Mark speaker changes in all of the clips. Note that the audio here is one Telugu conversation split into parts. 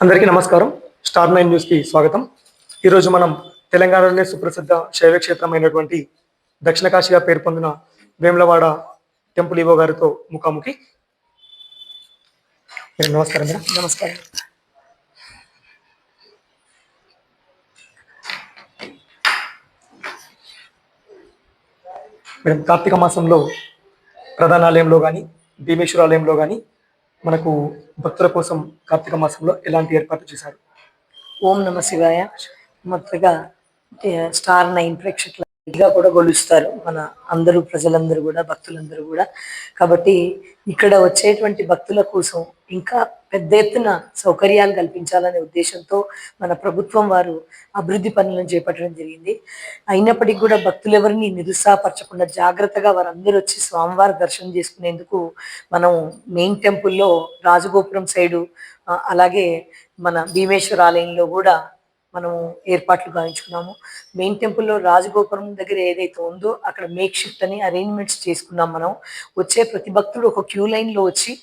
Speaker 1: అందరికీ నమస్కారం. స్టార్ 9 న్యూస్‌కి స్వాగతం. ఈరోజు మనం తెలంగాణలోనే సుప్రసిద్ధ శైవ క్షేత్రమైనటువంటి దక్షిణ కాశీగా పేరు పొందిన వేములవాడ టెంపుల్ ఈవో గారితో ముఖాముఖి. నమస్కారం మేడం.
Speaker 2: నమస్కారం.
Speaker 1: మేడం, కార్తీక మాసంలో ప్రధాన ఆలయంలో కానీ భీమేశ్వర ఆలయంలో కానీ మనకు భక్తుల కోసం కార్తీక మాసంలో ఎలాంటి ఏర్పాట్లు చేశారు?
Speaker 2: ఓం నమ శివాయ. మొదటగా స్టార్ 9 ప్రేక్షకులుగా కూడా కొలుస్తారు మన అందరూ, ప్రజలందరూ కూడా, భక్తులందరూ కూడా. కాబట్టి ఇక్కడ వచ్చేటువంటి భక్తుల కోసం ఇంకా పెద్ద ఎత్తున సౌకర్యాలు కల్పించాలనే ఉద్దేశంతో మన ప్రభుత్వం వారు అభివృద్ధి పనులను చేపట్టడం జరిగింది. అయినప్పటికీ కూడా భక్తులు ఎవరిని నిరుత్సాహపరచకుండా జాగ్రత్తగా వారందరూ వచ్చి స్వామివారి దర్శనం చేసుకునేందుకు మనం మెయిన్ టెంపుల్లో రాజగోపురం సైడు, అలాగే మన భీమేశ్వర ఆలయంలో కూడా మనము ఏర్పాట్లు గావించుకున్నాము. మెయిన్ టెంపుల్లో రాజగోపురం దగ్గర ఏదైతే ఉందో అక్కడ మేక్ షిఫ్ట్ అని అరేంజ్మెంట్స్ చేసుకున్నాం. మనం వచ్చే ప్రతి భక్తుడు ఒక క్యూ లైన్లో వచ్చి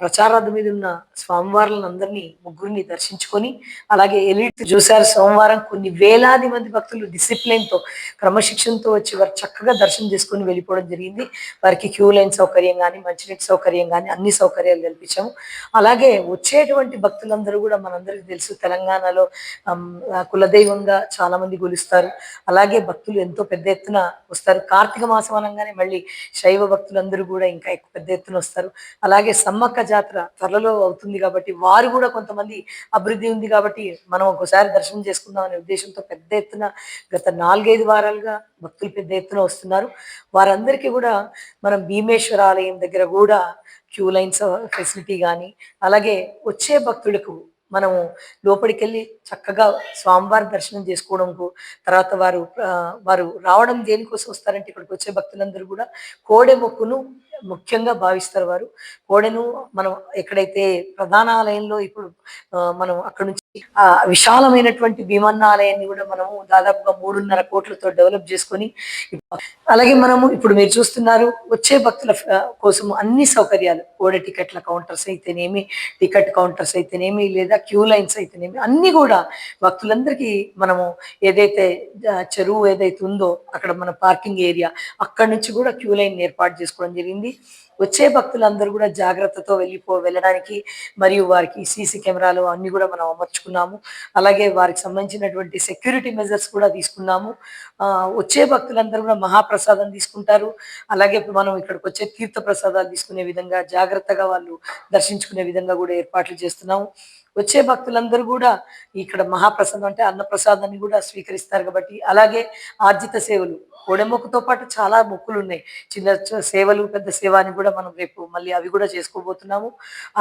Speaker 2: ప్రచారార్థ మీద ఉన్న స్వామివార్లను అందరినీ ముగ్గురిని దర్శించుకొని, అలాగే ఎలిట్ చూశారు సోమవారం కొన్ని వేలాది మంది భక్తులు డిసిప్లిన్తో, క్రమశిక్షణతో వచ్చి వారు చక్కగా దర్శనం చేసుకొని వెళ్ళిపోవడం జరిగింది. వారికి క్యూ లైన్ సౌకర్యం కానీ, మంచినీటి సౌకర్యం కానీ అన్ని సౌకర్యాలు కల్పించాము. అలాగే వచ్చేటువంటి భక్తులందరూ కూడా మనందరికీ తెలుసు తెలంగాణలో కులదైవంగా చాలా మంది కొలుస్తారు. అలాగే భక్తులు ఎంతో పెద్ద ఎత్తున వస్తారు. కార్తీక మాసం అనగానే మళ్ళీ శైవ భక్తులందరూ కూడా ఇంకా ఎక్కువ పెద్ద ఎత్తున వస్తారు. అలాగే సమ్మక్క జాతర త్వరలో అవుతుంది కాబట్టి వారు కూడా కొంతమంది అభివృద్ధి ఉంది కాబట్టి మనం ఒకసారి దర్శనం చేసుకుందాం అనే ఉద్దేశంతో పెద్ద ఎత్తున గత 4-5 వారాలుగా భక్తులు పెద్ద ఎత్తున వస్తున్నారు. వారందరికీ కూడా మనం భీమేశ్వర ఆలయం దగ్గర కూడా క్యూ లైన్స్ ఫెసిలిటీ కానీ, అలాగే వచ్చే భక్తులకు మనము లోపలికి వెళ్ళి చక్కగా స్వామివారి దర్శనం చేసుకోవడంకు, తర్వాత వారు రావడం దేనికోసం వస్తారంటే ఇక్కడికి వచ్చే భక్తులందరూ కూడా కోడె మొక్కును ముఖ్యంగా భావిస్తారు. వారు కోడెను మనం ఎక్కడైతే ప్రధాన ఆలయంలో ఇప్పుడు మనం అక్కడ నుంచి విశాలమైనటువంటి భీమన్నాలయాన్ని కూడా మనము దాదాపుగా 3.5 కోట్లతో డెవలప్ చేసుకొని, అలాగే మనము ఇప్పుడు మీరు చూస్తున్నారు వచ్చే భక్తుల కోసం అన్ని సౌకర్యాలు, కోడె టికెట్ల కౌంటర్స్ అయితేనేమి, టికెట్ కౌంటర్స్ అయితేనేమి, లేదా క్యూ లైన్స్ అయితేనేమి అన్ని కూడా భక్తులందరికీ మనము ఏదైతే చెరువు ఏదైతే ఉందో అక్కడ మన పార్కింగ్ ఏరియా అక్కడి నుంచి కూడా క్యూ లైన్ ఏర్పాటు చేసుకోవడం జరిగింది. వచ్చే భక్తులందరూ కూడా జాగ్రత్తతో వెళ్ళడానికి మరియు వారికి సీసీ కెమెరాలు అన్ని కూడా మనం అమర్చుకున్నాము. అలాగే వారికి సంబంధించినటువంటి సెక్యూరిటీ మెజర్స్ కూడా తీసుకున్నాము. వచ్చే భక్తులందరూ కూడా మహాప్రసాదం తీసుకుంటారు. అలాగే మనం ఇక్కడికి వచ్చే తీర్థ ప్రసాదాలు తీసుకునే విధంగా జాగ్రత్తగా వాళ్ళు దర్శించుకునే విధంగా కూడా ఏర్పాట్లు చేస్తున్నాము. వచ్చే భక్తులందరూ కూడా ఇక్కడ మహాప్రసాదం అంటే అన్నప్రసాదాన్ని కూడా స్వీకరిస్తారు కాబట్టి, అలాగే ఆర్జిత సేవలు, కోడెమొక్కుతో పాటు చాలా మొక్కులు ఉన్నాయి, చిన్న సేవలు, పెద్ద సేవ అని కూడా మనం రేపు మళ్ళీ అవి కూడా చేసుకోబోతున్నాము.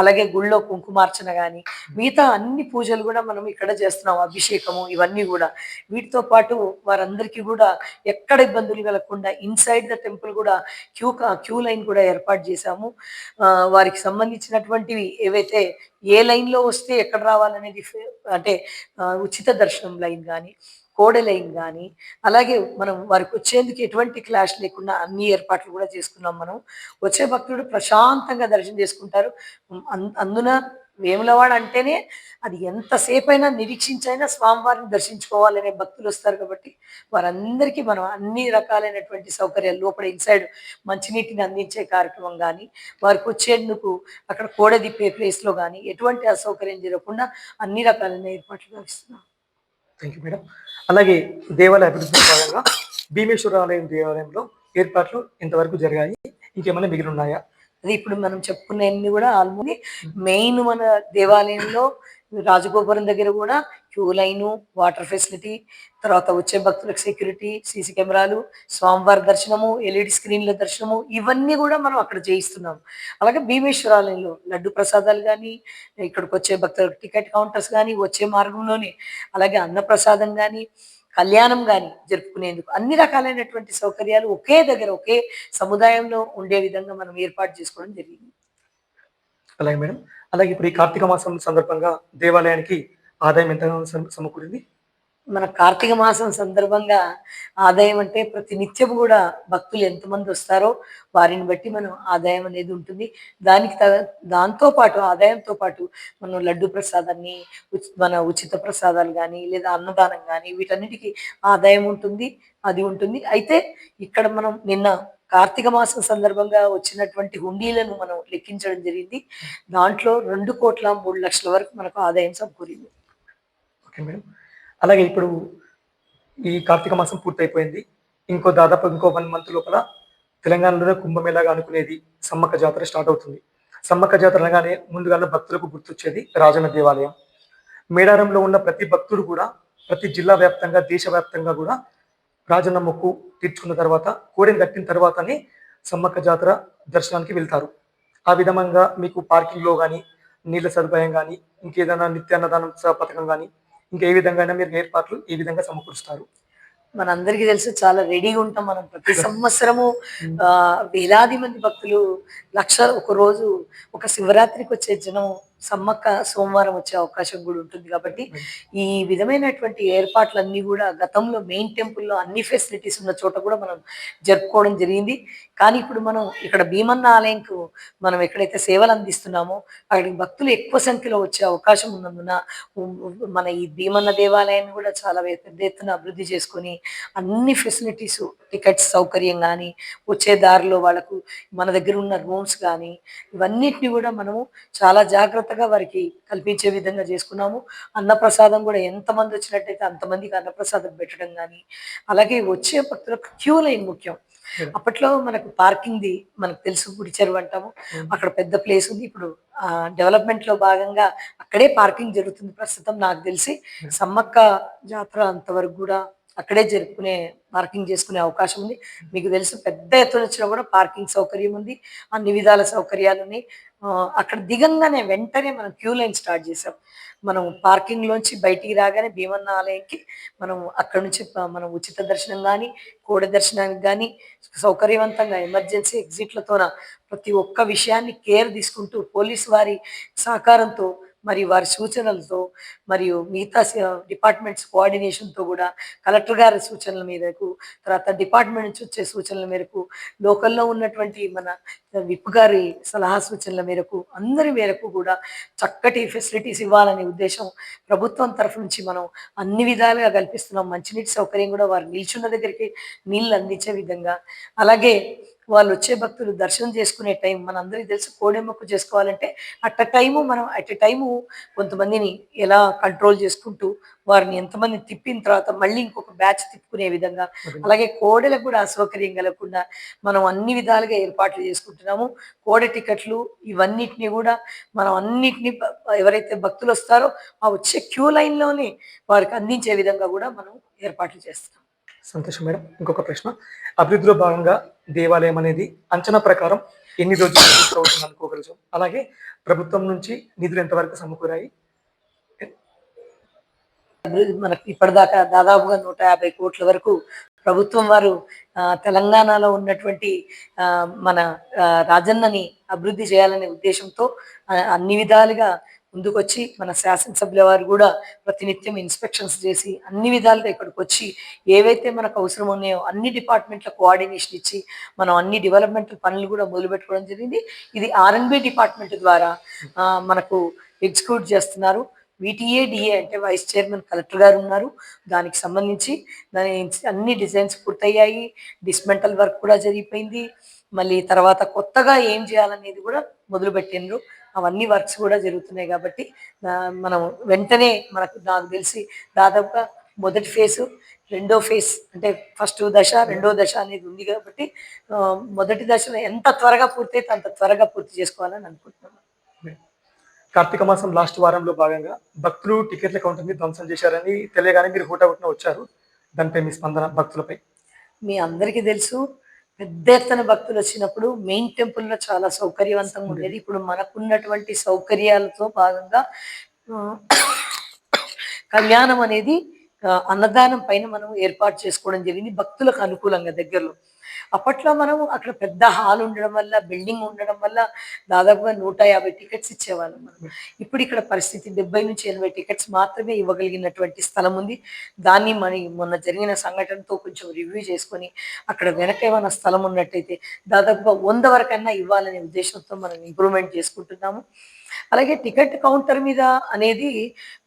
Speaker 2: అలాగే గుళ్ళో కుంకుమార్చన కానీ మిగతా అన్ని పూజలు కూడా మనం ఇక్కడ చేస్తున్నాము, అభిషేకము ఇవన్నీ కూడా. వీటితో పాటు వారందరికీ కూడా ఎక్కడ ఇబ్బందులు కలగకుండా ఇన్సైడ్ ద టెంపుల్ కూడా క్యూ లైన్ కూడా ఏర్పాటు చేశాము. వారికి సంబంధించినటువంటివి ఏవైతే ఏ లైన్లో వస్తే ఎక్కడ రావాలనేది, అంటే ఉచిత దర్శనం లైన్ కానీ, కోడె లైన్ కానీ, అలాగే మనం వారికి వచ్చేందుకు ఎటువంటి క్లాష్ లేకుండా అన్ని ఏర్పాట్లు కూడా చేసుకున్నాం. మనం వచ్చే భక్తుడు ప్రశాంతంగా దర్శనం చేసుకుంటారు. అందున వేములవాడ అంటేనే అది ఎంతసేపు అయినా నిరీక్షించైనా స్వామివారిని దర్శించుకోవాలనే భక్తులు వస్తారు కాబట్టి వారందరికీ మనం అన్ని రకాలైనటువంటి సౌకర్యాలు, లోపల ఇన్సైడ్ మంచినీటిని అందించే కార్యక్రమం కానీ, వారికి వచ్చేందుకు అక్కడ కోడ దిప్పే ప్లేస్లో కానీ ఎటువంటి అసౌకర్యం జరగకుండా అన్ని రకాలైన ఏర్పాట్లు ఇస్తున్నాం.
Speaker 1: Thank you madam. అలాగే దేవాలయ అభివృద్ధిలో భాగంగా భీమేశ్వర ఆలయం దేవాలయంలో ఏర్పాట్లు ఇంతవరకు జరిగాయి, ఇంకేమైనా మిగిలి ఉన్నాయా?
Speaker 2: అది ఇప్పుడు మనం చెప్పుకునేవన్నీ కూడా ఆల్మోస్ట్ మెయిన్ మన దేవాలయంలో రాజగోపురం దగ్గర కూడా క్యూ లైను, వాటర్ ఫెసిలిటీ, తర్వాత వచ్చే భక్తులకు సెక్యూరిటీ, సీసీ కెమెరాలు, స్వామివారి దర్శనము, ఎల్ఈడి స్క్రీన్ల దర్శనము ఇవన్నీ కూడా మనం అక్కడ చేయిస్తున్నాము. అలాగే భీమేశ్వర ఆలయంలో లడ్డు ప్రసాదాలు కానీ, ఇక్కడికి వచ్చే భక్తులకు టికెట్ కౌంటర్స్ కానీ, వచ్చే మార్గంలోనే అలాగే అన్నప్రసాదం కానీ, కళ్యాణం కానీ జరుపుకునేందుకు అన్ని రకాలైనటువంటి సౌకర్యాలు ఒకే దగ్గర, ఒకే సముదాయంలో ఉండే విధంగా మనం ఏర్పాటు చేసుకోవడం జరిగింది.
Speaker 1: అలాగే మేడం. అలాగే ఇప్పుడు ఈ కార్తీక మాసం సందర్భంగా దేవాలయానికి ఆదాయం ఎంత సమకూరింది?
Speaker 2: మన కార్తీక మాసం సందర్భంగా ఆదాయం అంటే ప్రతి నిత్యం కూడా భక్తులు ఎంతమంది వస్తారో వారిని బట్టి మనం ఆదాయం అనేది ఉంటుంది. దానికి దాంతో పాటు ఆదాయంతో పాటు మనం లడ్డు ప్రసాదాన్ని మన ఉచిత ప్రసాదాలు కానీ లేదా అన్నదానం కానీ వీటన్నిటికీ ఆదాయం ఉంటుంది. అది ఉంటుంది. అయితే ఇక్కడ మనం నిన్న కార్తీక మాసం సందర్భంగా వచ్చినటువంటి హుండీలను మనం లెక్కించడం జరిగింది. దాంట్లో 2,03,00,000 వరకు మనకు ఆదాయం సమకూరింది.
Speaker 1: Okay madam. అలాగే ఇప్పుడు ఈ కార్తీక మాసం పూర్తయిపోయింది. దాదాపు ఇంకో 1 మంత్ లోపల తెలంగాణలోనే కుంభమేళాగా అనుకునేది సమ్మక్క జాతర స్టార్ట్ అవుతుంది. సమ్మక్క జాతర అనగానే ముందుగా భక్తులకు గుర్తొచ్చేది రాజన్న దేవాలయం. మేడారంలో ఉన్న ప్రతి భక్తుడు కూడా ప్రతి జిల్లా వ్యాప్తంగా, దేశవ్యాప్తంగా కూడా రాజన్న మొక్కు తీర్చుకున్న తర్వాత, కోడెను కట్టిన తర్వాతనే సమ్మక్క జాతర దర్శనానికి వెళ్తారు. ఆ విధంగా మీకు పార్కింగ్‌లో గాని, నీళ్ళ సదుపాయం గాని, ఇంకేదైనా నిత్యాన్నదానం పథకం గాని, ఇంకా ఏ విధంగా మీరు ఏర్పాట్లు ఏ విధంగా సమకూరుస్తారు?
Speaker 2: మనందరికీ తెలుసు చాలా రెడీగా ఉంటాం మనం ప్రతి సంవత్సరము. వేలాది మంది భక్తులు ఒక రోజు ఒక శివరాత్రికి వచ్చే జనం సమ్మక్క సోమవారం వచ్చే అవకాశం కూడా ఉంటుంది. కాబట్టి ఈ విధమైనటువంటి ఏర్పాట్లన్నీ కూడా గతంలో మెయిన్ టెంపుల్లో అన్ని ఫెసిలిటీస్ ఉన్న చోట కూడా మనం జరుపుకోవడం జరిగింది. కానీ ఇప్పుడు మనం ఇక్కడ భీమన్న ఆలయంకు మనం ఎక్కడైతే సేవలు అందిస్తున్నామో అక్కడికి భక్తులు ఎక్కువ సంఖ్యలో వచ్చే అవకాశం ఉన్నందున మన ఈ భీమన్న దేవాలయాన్ని కూడా చాలా పెద్ద ఎత్తున అభివృద్ధి చేసుకొని అన్ని ఫెసిలిటీస్, టికెట్స్ సౌకర్యం కానీ, వచ్చే దారిలో వాళ్ళకు మన దగ్గర ఉన్న రూమ్స్ కానీ ఇవన్నిటిని కూడా మనము చాలా జాగ్రత్తగా వారికి కల్పించే విధంగా చేసుకున్నాము. అన్నప్రసాదం కూడా ఎంతమంది వచ్చినట్టయితే అంతమందికి అన్నప్రసాదం పెట్టడం కానీ, అలాగే వచ్చే భక్తులకు క్యూ లైన్ ముఖ్యం. అప్పట్లో మనకు పార్కింగ్‌ది మనకు తెలుసు, గుడి చెరువు అంటాము. అక్కడ పెద్ద ప్లేస్ ఉంది. ఇప్పుడు డెవలప్‌మెంట్ లో భాగంగా అక్కడే పార్కింగ్ జరుగుతుంది ప్రస్తుతం. నాకు తెలిసి సమ్మక్క జాతర అంతవరకు కూడా అక్కడే పార్కింగ్ చేసుకునే అవకాశం ఉంది. మీకు తెలుసు పెద్ద ఎత్తున వచ్చినా కూడా పార్కింగ్ సౌకర్యం ఉంది. అన్ని విధాల సౌకర్యాలు ఉన్నాయి. అక్కడ దిగంగానే వెంటనే మనం క్యూ లైన్ స్టార్ట్ చేసాం. మనం పార్కింగ్ లోంచి బయటికి రాగానే భీమన్న ఆలయంకి మనం అక్కడ నుంచి మనం ఉచిత దర్శనం కానీ, కోడ దర్శనానికి కానీ సౌకర్యవంతంగా ఎమర్జెన్సీ ఎగ్జిట్లతోన ప్రతి ఒక్క విషయాన్ని కేర్ తీసుకుంటూ పోలీసు వారి సహకారంతో మరియు వారి సూచనలతో మరియు మిగతా డిపార్ట్మెంట్స్ కోఆర్డినేషన్తో కూడా కలెక్టర్ గారి సూచనల మేరకు, తర్వాత డిపార్ట్మెంట్ నుంచి వచ్చే సూచనల మేరకు, లోకల్లో ఉన్నటువంటి మన విప్ గారి సలహా సూచనల మేరకు, అందరి మేరకు కూడా చక్కటి ఫెసిలిటీస్ ఇవ్వాలనే ఉద్దేశం ప్రభుత్వం తరఫు నుంచి మనం అన్ని విధాలుగా కల్పిస్తున్నాం. మంచినీటి సౌకర్యం కూడా వారు నిల్చున్న దగ్గరికి నీళ్ళు అందించే విధంగా, అలాగే వాళ్ళు వచ్చే భక్తులు దర్శనం చేసుకునే టైం మనందరికీ తెలుసు. కోడెమ్మకు చేసుకోవాలంటే అట్ ఎ టైము కొంతమందిని ఎలా కంట్రోల్ చేసుకుంటూ వారిని ఎంతమంది తిప్పిన తర్వాత మళ్ళీ ఇంకొక బ్యాచ్ తిప్పుకునే విధంగా, అలాగే కోడెలకు కూడా అసౌకర్యం కలగకుండా మనం అన్ని విధాలుగా ఏర్పాట్లు చేసుకుంటున్నాము. కోడె టికెట్లు ఇవన్నిటిని కూడా మనం అన్నిటిని ఎవరైతే భక్తులు వస్తారో ఆ వచ్చే క్యూ లైన్లోనే వారికి అందించే విధంగా కూడా మనం ఏర్పాట్లు చేస్తున్నాం.
Speaker 1: సంతోషం మేడం. ఇంకొక ప్రశ్న, అభివృద్ధిలో భాగంగా దేవాలయం అనేది అంచనా ప్రకారం ఎన్ని రోజులు పూర్తవుతుంది అనుకోగలుగుతాం? అలాగే ప్రభుత్వం నుంచి నిధులు ఎంతవరకు సమకూరాయి?
Speaker 2: మనకి ఇప్పటిదాకా దాదాపుగా 150 కోట్ల వరకు ప్రభుత్వం వారు తెలంగాణలో ఉన్నటువంటి మన రాజన్నని అభివృద్ధి చేయాలనే ఉద్దేశంతో అన్ని విధాలుగా ముందుకొచ్చి మన శాసనసభ్యుల వారు కూడా ప్రతినిత్యం ఇన్స్పెక్షన్స్ చేసి అన్ని విధాలుగా ఇక్కడికి వచ్చి ఏవైతే మనకు అవసరం ఉన్నాయో అన్ని డిపార్ట్మెంట్ల కోఆర్డినేషన్ ఇచ్చి మనం అన్ని డెవలప్మెంట్ పనులు కూడా మొదలుపెట్టుకోవడం జరిగింది. ఇది ఆర్ఎన్బి డిపార్ట్మెంట్ ద్వారా మనకు ఎగ్జిక్యూట్ చేస్తున్నారు. విటిఏడిఏ అంటే వైస్ చైర్మన్ కలెక్టర్ గారు ఉన్నారు. దానికి సంబంధించి దాని అన్ని డిజైన్స్ పూర్తయ్యాయి. డిస్మెంటల్ వర్క్ కూడా జరిగిపోయింది. మళ్ళీ తర్వాత కొత్తగా ఏం చేయాలనేది కూడా మొదలుపెట్టిండ్రు. అవన్నీ వర్క్స్ కూడా జరుగుతున్నాయి. కాబట్టి మనం వెంటనే నాకు తెలిసి దాదాపుగా మొదటి ఫేసు, రెండో ఫేజ్ అంటే ఫస్ట్ దశ, రెండో దశ అనేది ఉంది. కాబట్టి మొదటి దశలో ఎంత త్వరగా పూర్తయితే అంత త్వరగా పూర్తి చేసుకోవాలని అనుకుంటున్నాను.
Speaker 1: కార్తీక మాసం లాస్ట్ వారంలో భాగంగా భక్తులు టికెట్ల కౌంటర్ని ధ్వంసం చేశారని తెలియగానే మీరు హుటాహుటిన వచ్చారు. దానిపై మీ స్పందన భక్తులపై?
Speaker 2: మీ అందరికీ తెలుసు, పెద్ద ఎత్తున భక్తులు వచ్చినప్పుడు మెయిన్ టెంపుల్లో చాలా సౌకర్యవంతంగా ఉండేది. ఇప్పుడు మనకున్నటువంటి సౌకర్యాలతో భాగంగా కళ్యాణం అనేది అన్నదానం పైన మనం ఏర్పాటు చేసుకోవడం జరిగింది భక్తులకు అనుకూలంగా దగ్గరలో. అప్పట్లో మనం అక్కడ పెద్ద హాల్ ఉండడం వల్ల, బిల్డింగ్ ఉండడం వల్ల దాదాపుగా 150 టికెట్స్ ఇచ్చేవాళ్ళం మనం. ఇప్పుడు ఇక్కడ పరిస్థితి 70-80 టికెట్స్ మాత్రమే ఇవ్వగలిగినటువంటి స్థలం ఉంది. దాన్ని మొన్న జరిగిన సంఘటనతో కొంచెం రివ్యూ చేసుకొని అక్కడ వెనక ఏమైనా స్థలం ఉన్నట్టయితే దాదాపుగా 100 వరకన్నా ఇవ్వాలనే ఉద్దేశంతో మనం ఇంప్రూవ్మెంట్ చేసుకుంటున్నాము. అలాగే టికెట్ కౌంటర్ మీద అనేది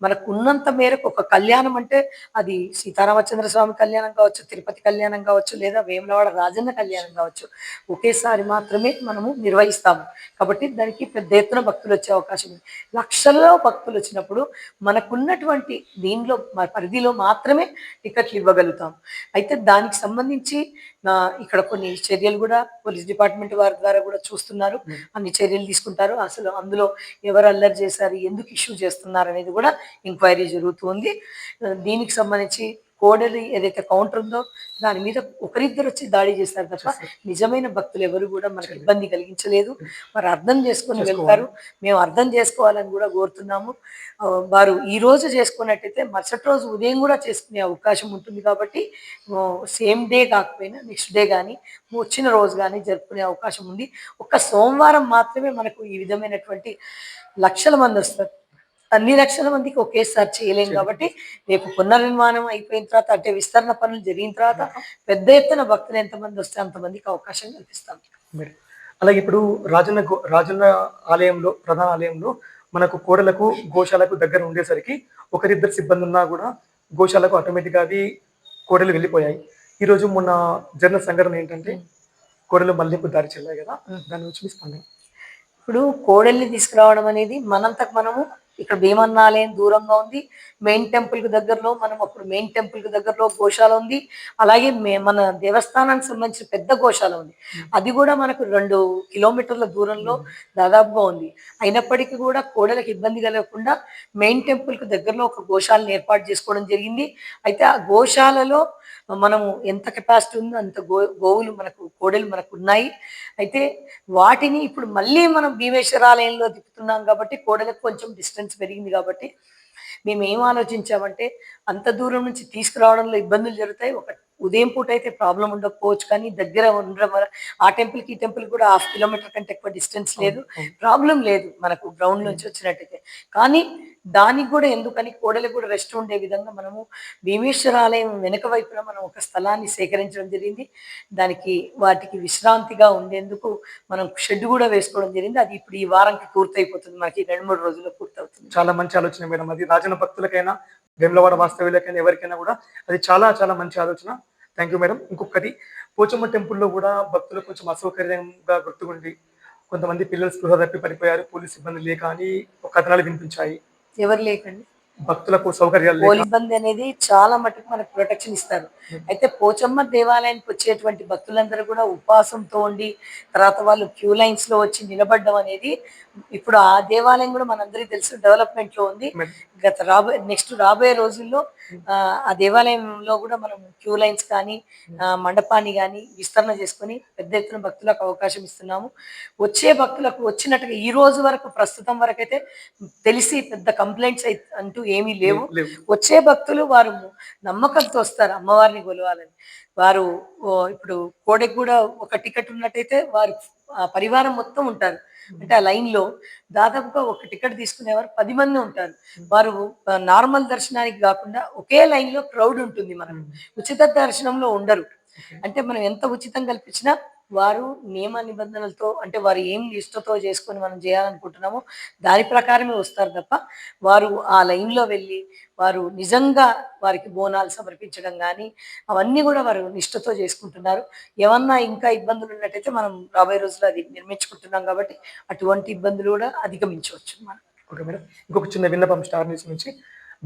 Speaker 2: మనకు ఉన్నంత మేరకు ఒక కళ్యాణం అంటే అది సీతారామచంద్ర స్వామి కళ్యాణం కావచ్చు, తిరుపతి కళ్యాణం కావచ్చు, లేదా వేములవాడ రాజన్న కళ్యాణం కావచ్చు, ఒకేసారి మాత్రమే మనము నిర్వహిస్తాము. కాబట్టి దానికి పెద్ద ఎత్తున భక్తులు వచ్చే అవకాశం ఉంది. లక్షల్లో భక్తులు వచ్చినప్పుడు మనకున్నటువంటి దీనిలో పరిధిలో మాత్రమే టికెట్లు ఇవ్వగలుగుతాం. అయితే దానికి సంబంధించి ఇక్కడ కొన్ని చర్యలు కూడా పోలీస్ డిపార్ట్మెంట్ వారి ద్వారా కూడా చూస్తున్నారు. అన్ని చర్యలు తీసుకుంటారు. అసలు అందులో ఎవరు అల్లరి చేశారు, ఎందుకు ఇష్యూ చేస్తున్నారు అనేది కూడా ఎంక్వైరీ జరుగుతుంది. దీనికి సంబంధించి కోడలి ఏదైతే కౌంటర్ ఉందో దాని మీద ఒకరిద్దరు వచ్చి దాడి చేస్తారు తప్ప నిజమైన భక్తులు ఎవరు కూడా మనకి ఇబ్బంది కలిగించలేదు. వారు అర్థం చేసుకొని వెళ్తారు. మేము అర్థం చేసుకోవాలని కూడా కోరుతున్నాము. వారు ఈ రోజు చేసుకున్నట్టయితే మరుసటి రోజు ఉదయం కూడా చేసుకునే అవకాశం ఉంటుంది. కాబట్టి సేమ్ డే కాకపోయినా నెక్స్ట్ డే కానీ వచ్చిన రోజు కానీ జరుపుకునే అవకాశం ఉంది. ఒక్క సోమవారం మాత్రమే మనకు ఈ విధమైనటువంటి లక్షల మంది వస్తారు. అన్ని లక్షల మందికి ఒకేసారి చేయలేం కాబట్టి రేపు పునర్నిర్మాణం అయిపోయిన తర్వాత అంటే విస్తరణ పనులు జరిగిన తర్వాత పెద్ద ఎత్తున భక్తులు ఎంతమంది వస్తే అంతమందికి అవకాశం కల్పిస్తాం.
Speaker 1: అలాగే ఇప్పుడు రాజన్న ఆలయంలో ప్రధాన ఆలయంలో మనకు కోడలకు గోశాలకు దగ్గర ఉండేసరికి ఒకరిద్దరు సిబ్బంది ఉన్నా కూడా గోశాలకు ఆటోమేటిక్గా అవి కోడలు వెళ్ళిపోయాయి. ఈరోజు మొన్న జరిగిన సంఘటన ఏంటంటే కోడలు మళ్లింపు దారి చెల్లాయి కదా, దాని గురించి మీ స్పందన.
Speaker 2: ఇప్పుడు కోడల్ని తీసుకురావడం అనేది మనంతకు మనము ఇక్కడ భీమన్న ఆలయం దూరంగా ఉంది. మెయిన్ టెంపుల్ కి దగ్గరలో మనం అప్పుడు మెయిన్ టెంపుల్ కి దగ్గరలో గోశాల ఉంది. అలాగే మన దేవస్థానానికి సంబంధించిన పెద్ద గోశాల ఉంది. అది కూడా మనకు 2 కిలోమీటర్ల దూరంలో దాదాపుగా ఉంది. అయినప్పటికీ కూడా కోడలకు ఇబ్బంది కలగకుండా మెయిన్ టెంపుల్ కి దగ్గరలో ఒక గోశాలను ఏర్పాటు చేసుకోవడం జరిగింది. అయితే ఆ గోశాలలో మనము ఎంత కెపాసిటీ ఉందో అంత గోవులు కోడలు మనకు ఉన్నాయి. అయితే వాటిని ఇప్పుడు మళ్ళీ మనం భీమేశ్వరాలయంలో తిప్పుతున్నాం కాబట్టి కోడలకు కొంచెం డిస్టెన్స్ పెరిగింది కాబట్టి మేము ఏం ఆలోచించామంటే అంత దూరం నుంచి తీసుకురావడంలో ఇబ్బందులు జరుగుతాయి. ఉదయం పూట అయితే ప్రాబ్లం ఉండకపోవచ్చు, కానీ దగ్గర ఉండడం వల్ల ఆ టెంపుల్కి ఈ టెంపుల్ కూడా 1/2 కిలోమీటర్ కంటే ఎక్కువ డిస్టెన్స్ లేదు, ప్రాబ్లం లేదు మనకు గ్రౌండ్ నుంచి వచ్చినట్టయితే. కానీ దానికి కూడా ఎందుకని కోడలకు కూడా రెస్ట్ ఉండే విధంగా మనము భీమేశ్వర ఆలయం వెనక వైపున మనం ఒక స్థలాన్ని సేకరించడం జరిగింది. వాటికి విశ్రాంతిగా ఉండేందుకు మనం షెడ్ కూడా వేసుకోవడం జరిగింది. అది ఇప్పుడు ఈ వారంకి పూర్తయిపోతుంది, మనకి 2-3 రోజుల్లో పూర్తవుతుంది.
Speaker 1: చాలా మంచి ఆలోచన మేడం. అది రాజన్న భక్తులకైనా వేములవాడ వాస్తవ్యులకైనా ఎవరికైనా కూడా అది చాలా చాలా మంచి ఆలోచన. Thank you madam. ఇంకొకటి, పోచమ్మ టెంపుల్లో కూడా భక్తులు కొంచెం అసౌకర్యంగా గుర్తుకుండి కొంతమంది పిల్లలు స్పృహ తప్పి పడిపోయారు, పోలీస్ సిబ్బంది లేక అని కథనాలు వినిపించాయి.
Speaker 2: ఎవరు లేకండి,
Speaker 1: భక్తులకు సౌకర్యాలు
Speaker 2: పోలీస్ సిబ్బంది అనేది చాలా మటుకు మనకు ప్రొటెక్షన్ ఇస్తారు. అయితే పోచమ్మ దేవాలయానికి వచ్చేటువంటి భక్తులందరూ కూడా ఉపవాసంతో ఉండి తర్వాత వాళ్ళు క్యూ లైన్స్ లో వచ్చి నిలబడడం అనేది ఇప్పుడు ఆ దేవాలయం కూడా మనందరికీ తెలుసు డెవలప్మెంట్ లో ఉంది. నెక్స్ట్ రాబోయే రోజుల్లో ఆ దేవాలయంలో కూడా మనం క్యూ లైన్స్ కానీ మండపాన్ని కానీ విస్తరణ చేసుకొని పెద్ద ఎత్తున భక్తులకు అవకాశం ఇస్తున్నాము. వచ్చే భక్తులకు వచ్చినట్టుగా ఈ రోజు వరకు ప్రస్తుతం వరకు అయితే తెలిసి పెద్ద కంప్లైంట్స్ అంటూ ఏమీ లేవు. వచ్చే భక్తులు వారు నమ్మకంతో వస్తారు అమ్మవారిని కొలవాలని. వారు ఇప్పుడు కోడెకి కూడా ఒక టికెట్ ఉన్నట్టయితే వారు పరివారం మొత్తం ఉంటారు. అంటే ఆ లైన్ లో దాదాపుగా ఒక టికెట్ తీసుకునేవారు 10 మంది ఉంటారు. వారు నార్మల్ దర్శనానికి కాకుండా ఒకే లైన్ లో క్రౌడ్ ఉంటుంది. మనం ఉచిత దర్శనంలో ఉండరు. అంటే మనం ఎంత ఉచితం కల్పించినా వారు నియమ నిబంధనలతో అంటే వారు ఏం ఇష్టతో చేసుకొని మనం చేయాలనుకుంటున్నామో దాని ప్రకారమే వస్తారు తప్ప వారు ఆ లైన్లో వెళ్ళి వారు నిజంగా వారికి బోనాలు సమర్పించడం కానీ అవన్నీ కూడా వారు నిష్ఠతో చేసుకుంటున్నారు. ఏమన్నా ఇంకా ఇబ్బందులు ఉన్నట్టయితే మనం రాబోయే రోజుల్లో అది నిర్మించుకుంటున్నాం కాబట్టి అటువంటి ఇబ్బందులు కూడా అధిగమించవచ్చు మనం.
Speaker 1: Okay madam. ఇంకొక చిన్న విన్నపం స్టార్ న్యూస్ నుంచి,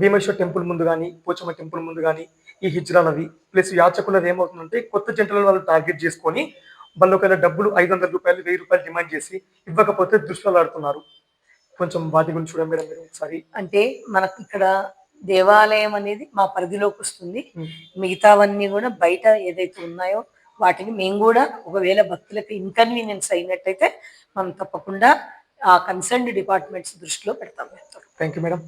Speaker 1: భీమేశ్వర టెంపుల్ ముందు కానీ పోచమ్మ టెంపుల్ ముందు కానీ ఈ హిజ్రాలవి ప్లస్ యాచకులది ఏమవుతుందంటే కొత్త జంటలను వాళ్ళు టార్గెట్ చేసుకొని వాళ్ళు ఒకవేళ డబ్బులు 500 రూపాయలు 1000 రూపాయలు డిమాండ్ చేసి ఇవ్వకపోతే దుష్టులాడుతున్నారు. కొంచెం వాటి గురించి చూడండి మేడం మీరు ఒకసారి.
Speaker 2: అంటే మనకి ఇక్కడ దేవాలయం అనేది మా పరిధిలోకి వస్తుంది. మిగతావన్నీ కూడా బయట ఏదైతే ఉన్నాయో వాటిని మేము కూడా ఒకవేళ భక్తులకు ఇన్కన్వీనియన్స్ అయినట్టయితే మనం తప్పకుండా ఆ కన్సర్న్డ్ డిపార్ట్మెంట్స్ దృష్టిలో పెడతాం.
Speaker 1: Thank you madam.